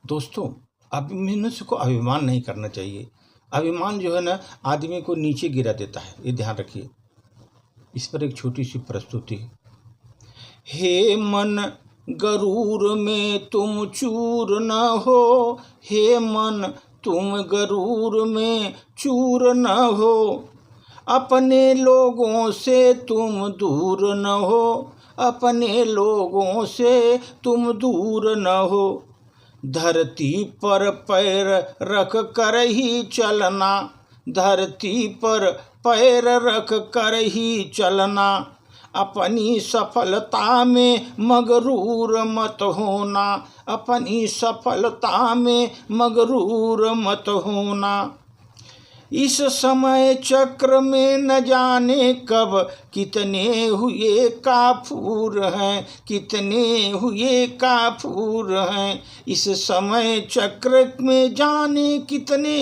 दोस्तों, अब मनुष्य को अभिमान नहीं करना चाहिए। अभिमान जो है ना, आदमी को नीचे गिरा देता है, ये ध्यान रखिए। इस पर एक छोटी सी प्रस्तुति। हे मन गरूर में तुम चूर न हो, हे मन तुम गरूर में चूर न हो, अपने लोगों से तुम दूर न हो, अपने लोगों से तुम दूर न हो। धरती पर पैर रख कर ही चलना, धरती पर पैर रख कर ही चलना, अपनी सफलता में मगरूर मत होना, अपनी सफलता में मगरूर मत होना। इस समय चक्र में न जाने कब कितने हुए काफूर हैं, कितने हुए काफूर हैं। इस समय चक्र में जाने कितने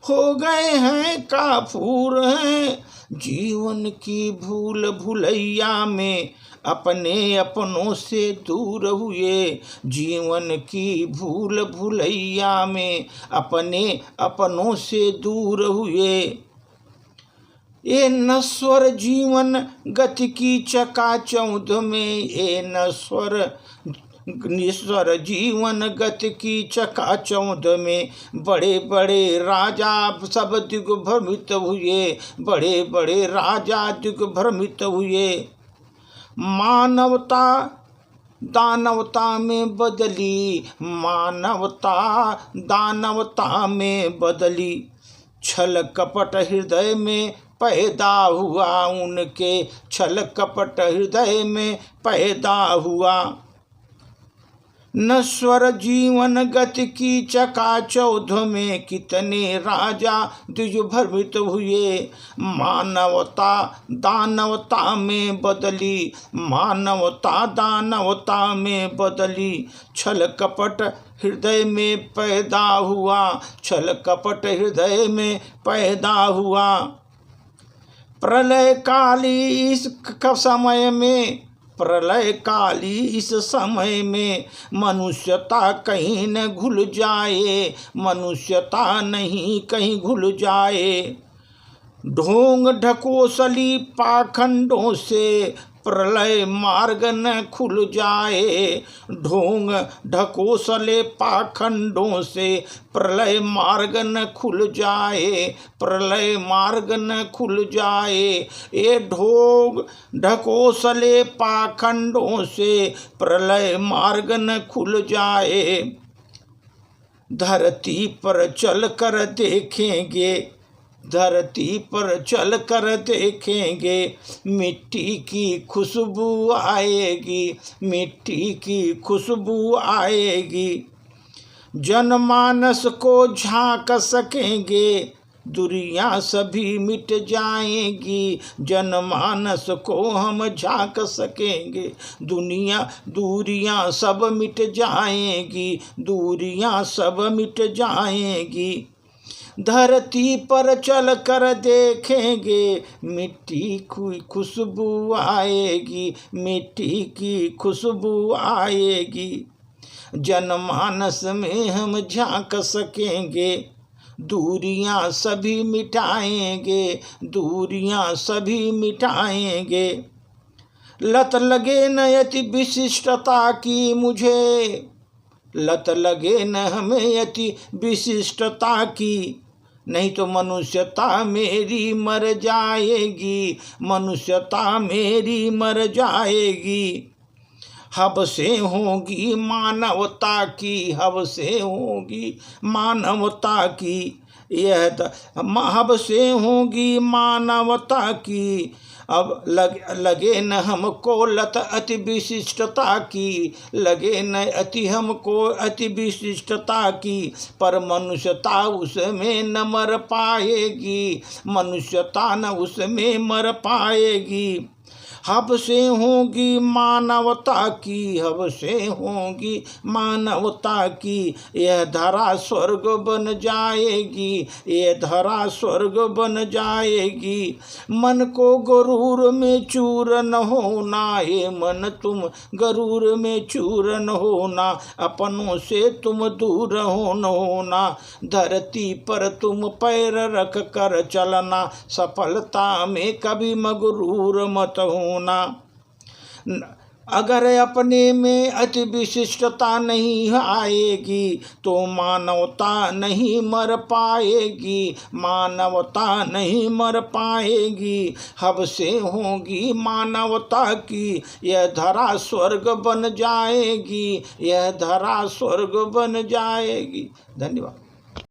हो गए हैं काफूर हैं। जीवन की भूल भुलैया में अपने अपनों से दूर हुए, जीवन की भूल भुलैया में अपने अपनों से दूर हुए। ये नश्वर जीवन गति की चकाचौंध में, ये नश्वर जीवन गति की चकाचौंध में, बड़े बड़े राजा सब दिग्भ्रमित हुए, बड़े बड़े राजा दिग्भ्रमित हुए। मानवता दानवता में बदली, मानवता दानवता में बदली, छल कपट हृदय में पैदा हुआ उनके, छल कपट हृदय में पैदा हुआ। नश्वर जीवन गति की चकाचौंध में कितने राजा द्विजभ्रमित हुए। मानवता दानवता में बदली, मानवता दानवता में बदली, छल कपट हृदय में पैदा हुआ, छल कपट हृदय में पैदा हुआ। प्रलय काली इस समय में, प्रलय काली इस समय में, मनुष्यता कहीं न घुल जाए, मनुष्यता नहीं कहीं घुल जाए। ढोंग ढकोसली पाखंडों से प्रलय मार्ग न खुल जाए, ढोंग ढकोसले पाखंडों से प्रलय मार्ग न खुल जाए, प्रलय मार्ग न खुल जाए। ये ढोंग ढकोसले पाखंडों से प्रलय मार्ग न खुल जाए। धरती पर चल कर देखेंगे, धरती पर चल कर देखेंगे, मिट्टी की खुशबू आएगी, मिट्टी की खुशबू आएगी। जनमानस को झांक सकेंगे, दूरियां सभी मिट जाएंगी, जनमानस को हम झांक सकेंगे, दूरियां सब मिट जाएंगी, दूरियां सब मिट जाएंगी। धरती पर चल कर देखेंगे, मिट्टी की खुशबू आएगी, मिट्टी की खुशबू आएगी। जनमानस में हम झांक सकेंगे, दूरियां सभी मिटाएंगे, दूरियां सभी मिटाएंगे। लत लगे न यति विशिष्टता की मुझे, लत लगे न हमें यति विशिष्टता की, नहीं तो मनुष्यता मेरी मर जाएगी, मनुष्यता मेरी मर जाएगी। हब से होगी मानवता की, हब से होगी मानवता की, यह हब से होगी मानवता की। अब लगे न हमको लत अति विशिष्टता की, लगे न अति हमको अति विशिष्टता की, पर मनुष्यता उसमें न मर पाएगी, मनुष्यता न उसमें मर पाएगी। हब से होगी मानवता की, हब से होगी मानवता की, यह धरा स्वर्ग बन जाएगी, यह धरा स्वर्ग बन जाएगी। मन को गरूर में चूर न होना, हे मन तुम गरूर में चूर न होना, अपनों से तुम दूर हो न होना। धरती पर तुम पैर रख कर चलना, सफलता में कभी मगरूर मत होना। अगर अपने में अति विशिष्टता नहीं आएगी तो मानवता नहीं मर पाएगी, मानवता नहीं मर पाएगी। हब से होगी मानवता की, यह धरा स्वर्ग बन जाएगी, यह धरा स्वर्ग बन जाएगी। धन्यवाद।